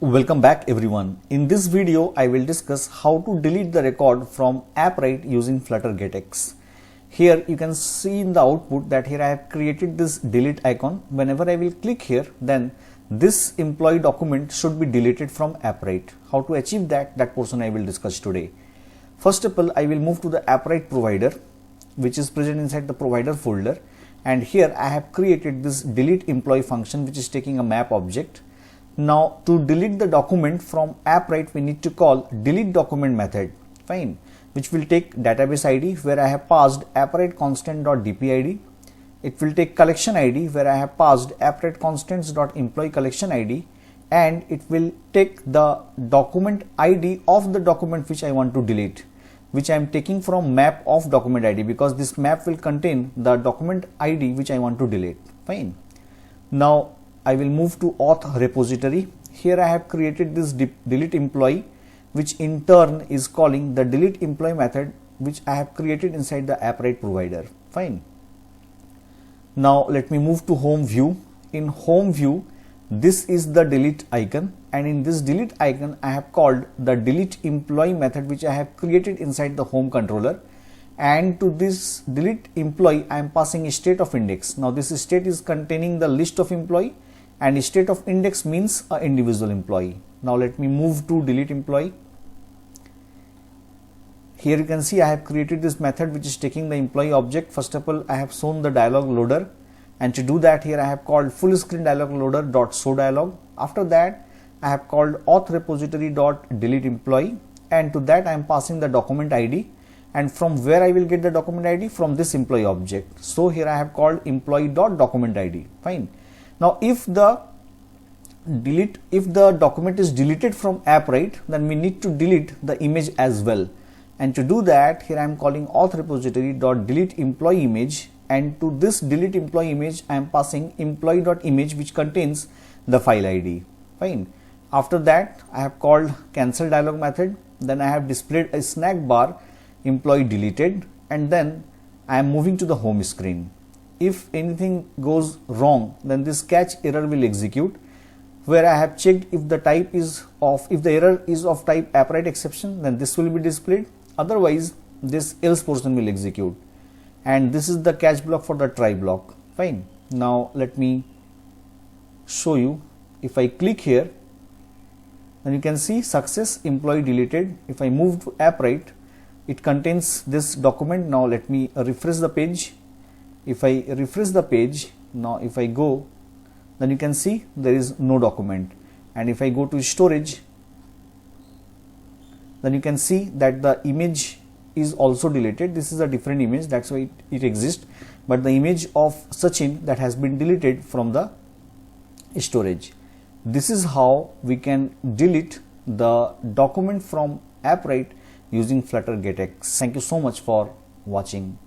Welcome back everyone. In this video, I will discuss how to delete the record from Appwrite using Flutter GetX. Here you can see in the output that here I have created this delete icon. Whenever I will click here, then this employee document should be deleted from Appwrite. How to achieve that portion I will discuss today. First of all, I will move to the Appwrite provider, which is present inside the provider folder. And here I have created this delete employee function, which is taking a map object. Now to delete the document from Appwrite, we need to call delete document method, fine, which will take database ID where I have passed Appwrite constant.dpid. It will take collection ID where I have passed Appwrite constants.employee collection ID, and it will take the document ID of the document which I want to delete, which I am taking from map of document ID, because this map will contain the document ID which I want to delete, fine. Now I will move to auth repository. Here I have created this delete employee, which in turn is calling the delete employee method, which I have created inside the Appwrite provider, fine. Now let me move to home view. In home view, this is the delete icon, and in this delete icon I have called the delete employee method, which I have created inside the home controller. And to this delete employee I am passing a state of index. Now this state is containing the list of employee, and state of index means an individual employee. Now let me move to delete employee. Here you can see I have created this method which is taking the employee object. First of all, I have shown the dialog loader, and to do that here I have called full screen dialog loader dot show dialog. After that I have called auth repository dot delete employee, and to that I am passing the document ID, and from where I will get the document ID? From this employee object. So here I have called employee dot document ID, fine. Now if the document is deleted from Appwrite, then we need to delete the image as well. And to do that, here I am calling auth repository dot delete employee image, and to this delete employee image I am passing employee dot image, which contains the file ID, fine. After that I have called cancel dialog method. Then I have displayed a snack bar employee deleted, and then I am moving to the home screen. If anything goes wrong, then this catch error will execute, where I have checked if the error is of type Appwrite exception, then this will be displayed. Otherwise this else portion will execute, and this is the catch block for the try block, fine. Now let me show you. If I click here, then you can see success, employee deleted. If I move to Appwrite, it contains this document. Now let me refresh the page. If I refresh the page, now if I go, then you can see there is no document. And if I go to storage, then you can see that the image is also deleted. This is a different image, that's why it exists, but the image of Sachin that has been deleted from the storage. This is how we can delete the document from Appwrite using Flutter GetX. Thank you so much for watching.